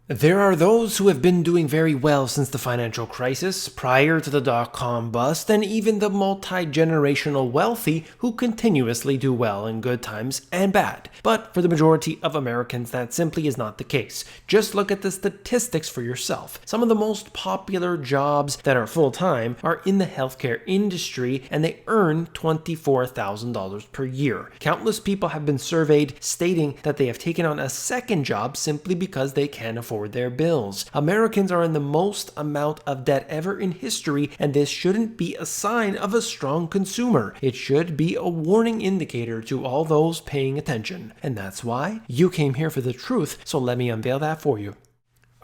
There are those who have been doing very well since the financial crisis, prior to the dot-com bust, and even the multi-generational wealthy who continuously do well in good times and bad. But for the majority of Americans, that simply is not the case. Just look at the statistics for yourself. Some of the most popular jobs that are full-time are in the healthcare industry, and they earn $24,000 per year. Countless people have been surveyed stating that they have taken on a second job simply because they can't afford their bills. Americans are in the most amount of debt ever in history, and this shouldn't be a sign of a strong consumer. It should be a warning indicator to all those paying attention. And that's why you came here for the truth, so let me unveil that for you.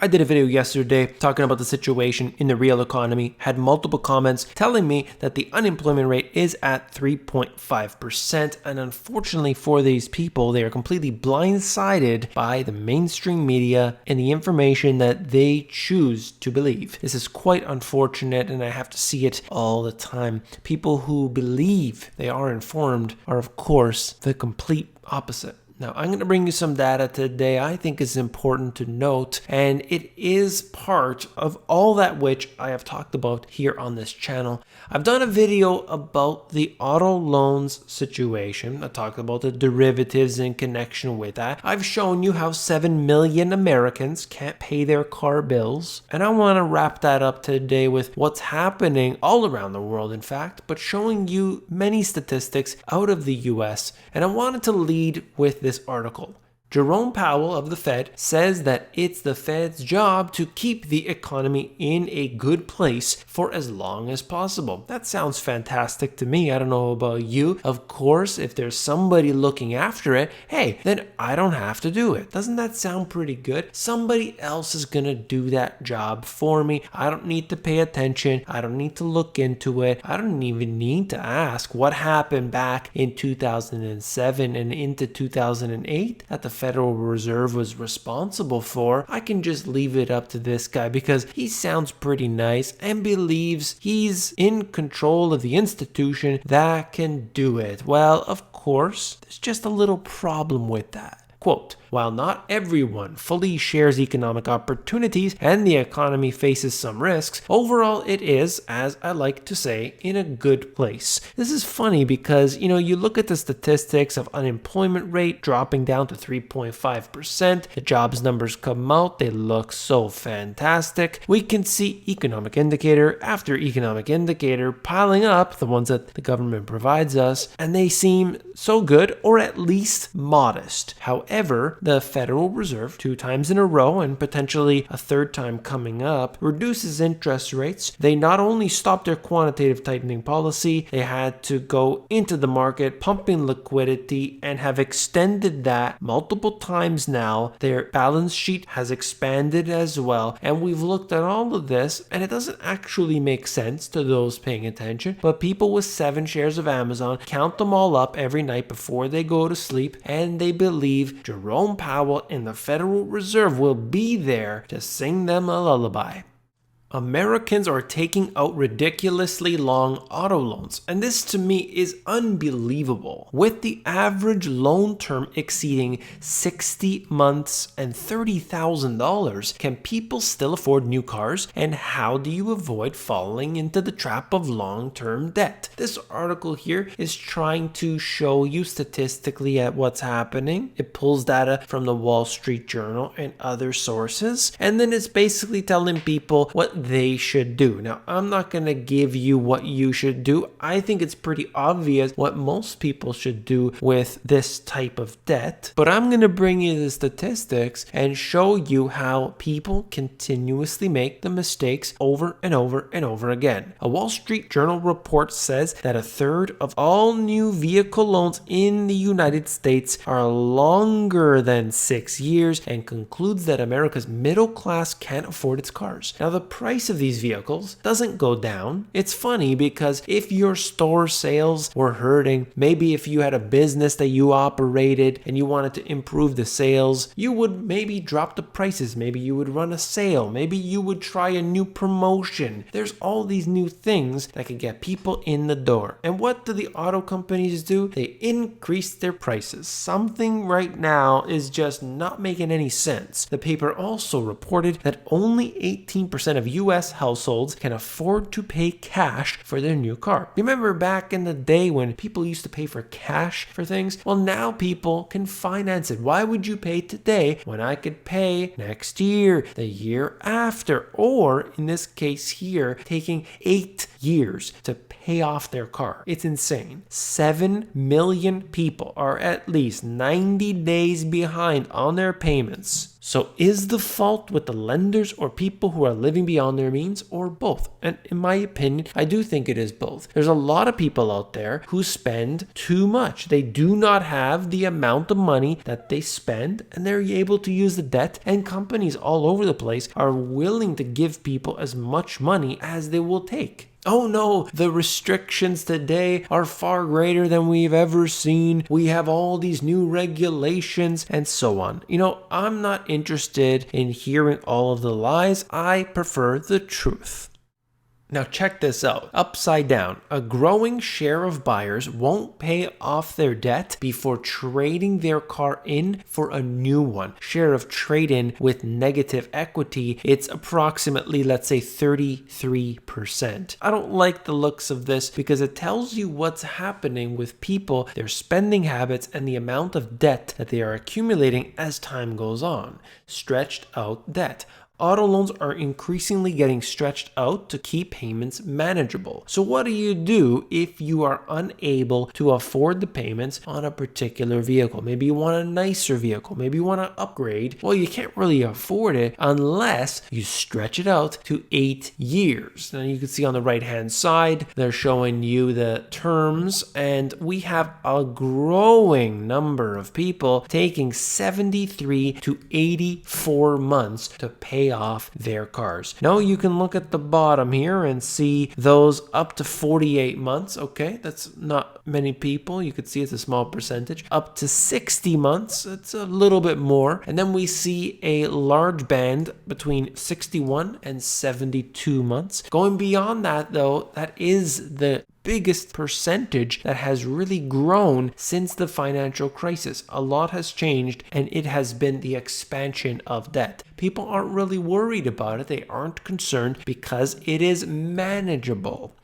I did a video yesterday talking about the situation in the real economy, had multiple comments telling me that the unemployment rate is at 3.5%, and unfortunately for these people, they are completely blindsided by the mainstream media and the information that they choose to believe. This is quite unfortunate, and I have to see it all the time. People who believe they are informed are, of course, the complete opposite. Now, I'm going to bring you some data today I think is important to note, and it is part of all that which I have talked about here on this channel. I've done a video about the auto loans situation. I talked about the derivatives in connection with that. I've shown you how 7 million Americans can't pay their car bills, and I want to wrap that up today with what's happening all around the world, in fact, but showing you many statistics out of the US, and I wanted to lead with this article. Jerome Powell of the Fed says that it's the Fed's job to keep the economy in a good place for as long as possible. That sounds fantastic to me. I don't know about you. Of course, if there's somebody looking after it, hey, then I don't have to do it. Doesn't that sound pretty good? Somebody else is going to do that job for me. I don't need to pay attention. I don't need to look into it. I don't even need to ask what happened back in 2007 and into 2008 that the Federal Reserve was responsible for. I can just leave it up to this guy because he sounds pretty nice and believes he's in control of the institution that can do it. Well, of course, there's just a little problem with that. Quote, while not everyone fully shares economic opportunities and the economy faces some risks, overall it is, as I like to say, in a good place. This is funny because, you look at the statistics of unemployment rate dropping down to 3.5%. The jobs numbers come out. They look so fantastic. We can see economic indicator after economic indicator piling up, the ones that the government provides us, and they seem so good, or at least modest. However, the Federal Reserve, 2 times in a row and potentially a 3rd time coming up, reduces interest rates. They not only stopped their quantitative tightening policy, they had to go into the market pumping liquidity and have extended that multiple times now. Their balance sheet has expanded as well, and we've looked at all of this, and it doesn't actually make sense to those paying attention, but people with 7 shares of Amazon count them all up every night before they go to sleep, and they believe Jerome Powell and the Federal Reserve will be there to sing them a lullaby. Americans are taking out ridiculously long auto loans, and this to me is unbelievable. With the average loan term exceeding 60 months and $30,000, can people still afford new cars? And how do you avoid falling into the trap of long-term debt? This article here is trying to show you statistically at what's happening. It pulls data from the Wall Street Journal and other sources, and then it's basically telling people what they should do. Now, I'm not going to give you what you should do. I think it's pretty obvious what most people should do with this type of debt, but I'm going to bring you the statistics and show you how people continuously make the mistakes over and over and over again. A Wall Street Journal report says that 1/3 of all new vehicle loans in the United States are longer than 6 years, and concludes that America's middle class can't afford its cars. Now, the price of these vehicles doesn't go down. It's funny because if your store sales were hurting, maybe if you had a business that you operated and you wanted to improve the sales, you would maybe drop the prices. Maybe you would run a sale. Maybe you would try a new promotion. There's all these new things that could get people in the door. And what do the auto companies do? They increase their prices. Something right now is just not making any sense. The paper also reported that only 18% of US households can afford to pay cash for their new car. Remember back in the day when people used to pay for cash for things? Well, now people can finance it. Why would you pay today when I could pay next year, the year after, or in this case here, taking 8 years to pay off their car? It's insane. 7 million people are at least 90 days behind on their payments. So is the fault with the lenders or people who are living beyond their means, or both? And in my opinion, I do think it is both. There's a lot of people out there who spend too much. They do not have the amount of money that they spend, and they're able to use the debt, and companies all over the place are willing to give people as much money as they will take. Oh no, the restrictions today are far greater than we've ever seen. We have all these new regulations and so on. I'm not interested in hearing all of the lies. I prefer the truth. Now check this out. Upside down, a growing share of buyers won't pay off their debt before trading their car in for a new one. Share of trade-in with negative equity, it's approximately, let's say, 33%. I don't like the looks of this because it tells you what's happening with people, their spending habits, and the amount of debt that they are accumulating as time goes on. Stretched out debt. Auto loans are increasingly getting stretched out to keep payments manageable. So what do you do if you are unable to afford the payments on a particular vehicle? Maybe you want a nicer vehicle. Maybe you want to upgrade. Well, you can't really afford it unless you stretch it out to 8 years. Now you can see on the right hand side, they're showing you the terms, and we have a growing number of people taking 73 to 84 months to pay off their cars. Now you can look at the bottom here and see those up to 48 months. Okay, that's not many people. You could see it's a small percentage. Up to 60 months, it's a little bit more. And then we see a large band between 61 and 72 months. Going beyond that though, that is the biggest percentage that has really grown since the financial crisis. A lot has changed, and it has been the expansion of debt. People aren't really worried about it. They aren't concerned because it is manageable.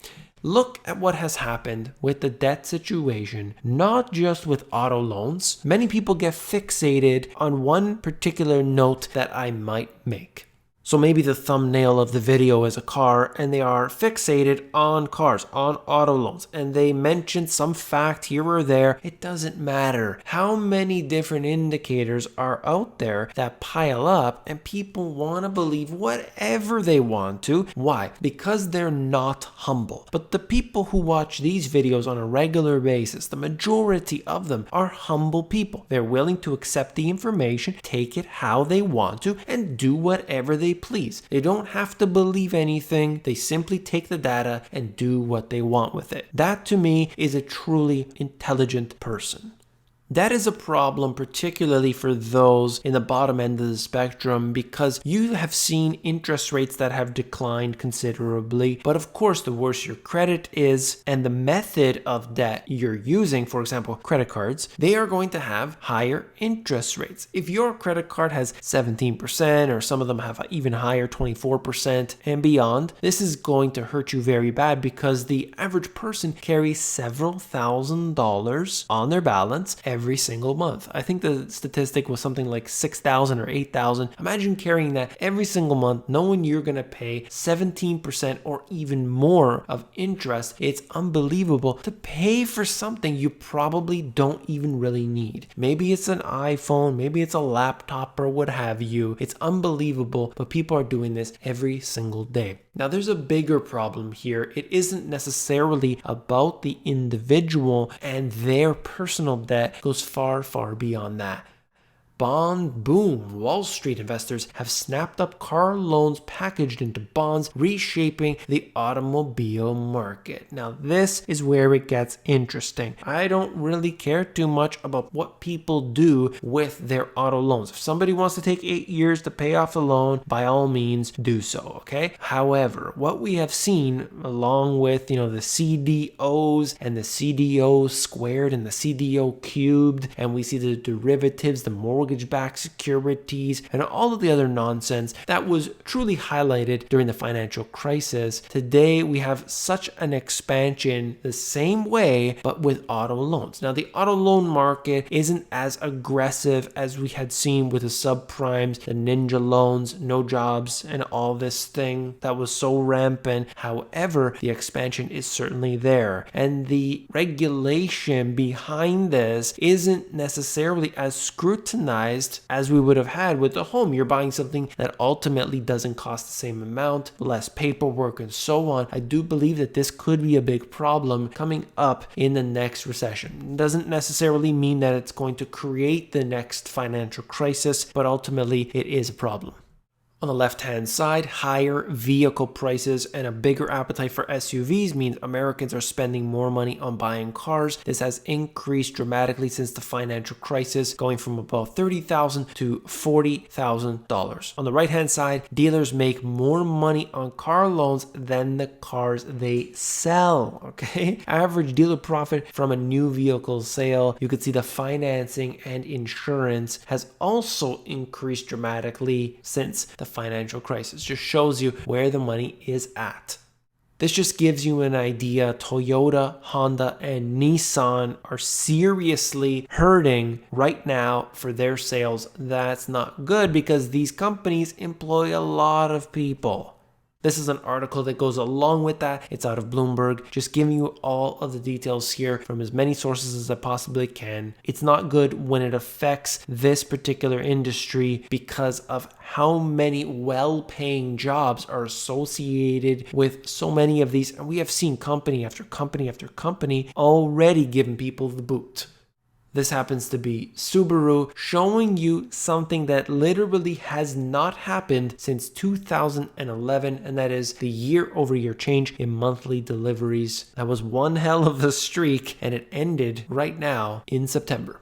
Look at what has happened with the debt situation, not just with auto loans. Many people get fixated on one particular note that I might make. So maybe the thumbnail of the video is a car, and they are fixated on cars, on auto loans, and they mention some fact here or there. It doesn't matter. How many different indicators are out there that pile up, and people want to believe whatever they want to. Why? Because they're not humble. But the people who watch these videos on a regular basis, the majority of them are humble people. They're willing to accept the information, take it how they want to, and do whatever they please. They don't have to believe anything. They simply take the data and do what they want with it. That to me is a truly intelligent person. That is a problem, particularly for those in the bottom end of the spectrum, because you have seen interest rates that have declined considerably. But of course, the worse your credit is and the method of debt you're using, for example, credit cards, they are going to have higher interest rates. If your credit card has 17%, or some of them have even higher, 24% and beyond, this is going to hurt you very bad because the average person carries several $1,000s on their balance every single month. I think the statistic was something like 6,000 or 8,000. Imagine carrying that every single month, knowing you're going to pay 17% or even more of interest. It's unbelievable to pay for something you probably don't even really need. Maybe it's an iPhone, maybe it's a laptop or what have you. It's unbelievable, but people are doing this every single day. Now, there's a bigger problem here. It isn't necessarily about the individual and their personal debt. It goes far, far beyond that. Bond boom. Wall Street investors have snapped up car loans packaged into bonds, reshaping the automobile market. Now, this is where it gets interesting. I don't really care too much about what people do with their auto loans. If somebody wants to take 8 years to pay off the loan, by all means do so, okay? However, what we have seen along with, the CDOs and the CDO squared and the CDO cubed, and we see the derivatives, the mortgage-backed securities, and all of the other nonsense that was truly highlighted during the financial crisis. Today, we have such an expansion the same way, but with auto loans. Now, the auto loan market isn't as aggressive as we had seen with the subprimes, the ninja loans, no jobs, and all this thing that was so rampant. However, the expansion is certainly there, and the regulation behind this isn't necessarily as scrutinized as we would have had with the home. You're buying something that ultimately doesn't cost the same amount, less paperwork, and so on. I do believe that this could be a big problem coming up in the next recession. It doesn't necessarily mean that it's going to create the next financial crisis, but ultimately it is a problem. On the left-hand side, higher vehicle prices and a bigger appetite for SUVs means Americans are spending more money on buying cars. This has increased dramatically since the financial crisis, going from about $30,000 to $40,000. On the right-hand side, dealers make more money on car loans than the cars they sell, okay? Average dealer profit from a new vehicle sale. You could see the financing and insurance has also increased dramatically since the financial crisis. Just shows you where the money is at. This just gives you an idea. Toyota, Honda, and Nissan are seriously hurting right now for their sales. That's not good because these companies employ a lot of people. This is an article that goes along with that. It's out of Bloomberg, just giving you all of the details here from as many sources as I possibly can. It's not good when it affects this particular industry because of how many well-paying jobs are associated with so many of these. And we have seen company after company after company already giving people the boot. This happens to be Subaru, showing you something that literally has not happened since 2011, and that is the year-over-year change in monthly deliveries. That was one hell of a streak, and it ended right now in September.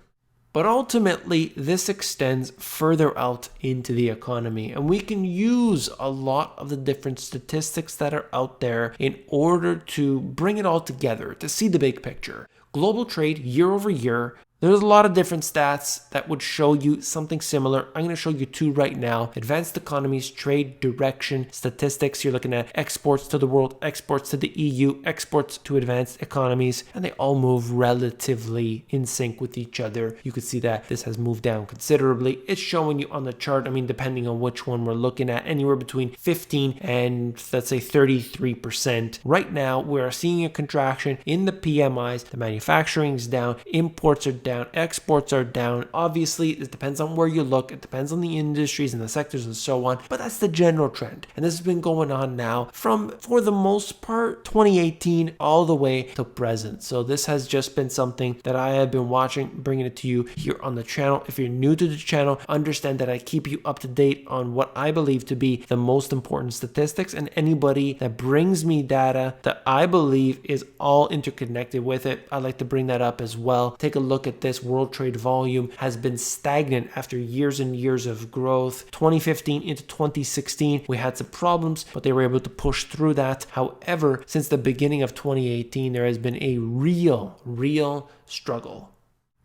But ultimately, this extends further out into the economy, and we can use a lot of the different statistics that are out there in order to bring it all together, to see the big picture. Global trade year over year. There's a lot of different stats that would show you something similar. I'm going to show you two right now. Advanced economies, trade direction, statistics. You're looking at exports to the world, exports to the EU, exports to advanced economies, and they all move relatively in sync with each other. You can see that this has moved down considerably. It's showing you on the chart, depending on which one we're looking at, anywhere between 15 and let's say 33%. Right now, we're seeing a contraction in the PMIs. The manufacturing is down, imports are down, exports are down. Obviously, it depends on where you look. It depends on the industries and the sectors and so on, but that's the general trend. And this has been going on now from, for the most part, 2018 all the way to present. So this has just been something that I have been watching, bringing it to you here on the channel. If you're new to the channel, understand that I keep you up to date on what I believe to be the most important statistics, and anybody that brings me data that I believe is all interconnected with it, I like to bring that up as well. Take a look at this. World trade volume has been stagnant after years and years of growth. 2015 into 2016, we had some problems, but they were able to push through that. However, since the beginning of 2018, there has been a real struggle.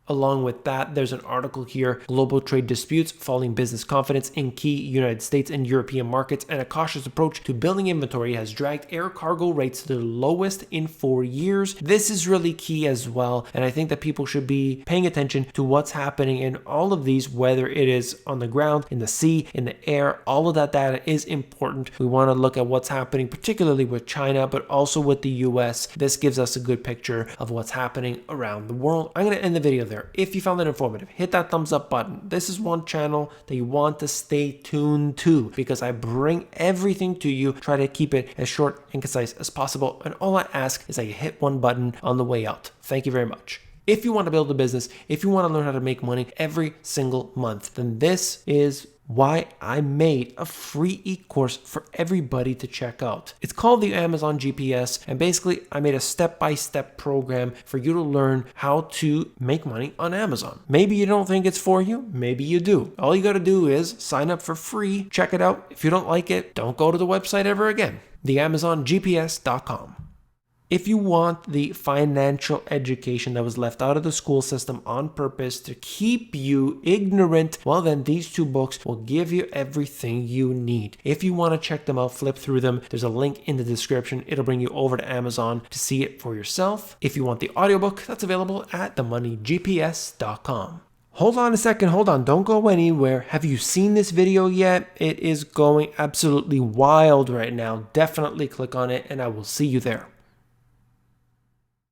Along with that, there's an article here, Global Trade Disputes, Falling Business Confidence in Key United States and European Markets, and a Cautious Approach to Building Inventory has dragged air cargo rates to the lowest in 4 years. This is really key as well, and I think that people should be paying attention to what's happening in all of these, whether it is on the ground, in the sea, in the air. All of that data is important. We want to look at what's happening, particularly with China, but also with the US. This gives us a good picture of what's happening around the world. I'm going to end the video there. If you found it informative, hit that thumbs up button. This is one channel that you want to stay tuned to because I bring everything to you, try to keep it as short and concise as possible. And all I ask is that you hit one button on the way out. Thank you very much. If you want to build a business, if you want to learn how to make money every single month, then this is why I made a free e-course for everybody to check out. It's called the Amazon GPS, and basically I made a step-by-step program for you to learn how to make money on Amazon. Maybe you don't think it's for you, maybe you do. All you got to do is sign up for free, check it out. If you don't like it, don't go to the website ever again. theamazongps.com. If you want the financial education that was left out of the school system on purpose to keep you ignorant, well then these 2 books will give you everything you need. If you want to check them out, flip through them, there's a link in the description. It'll bring you over to Amazon to see it for yourself. If you want the audiobook, that's available at themoneygps.com. Hold on a second, don't go anywhere. Have you seen this video yet? It is going absolutely wild right now. Definitely click on it and I will see you there.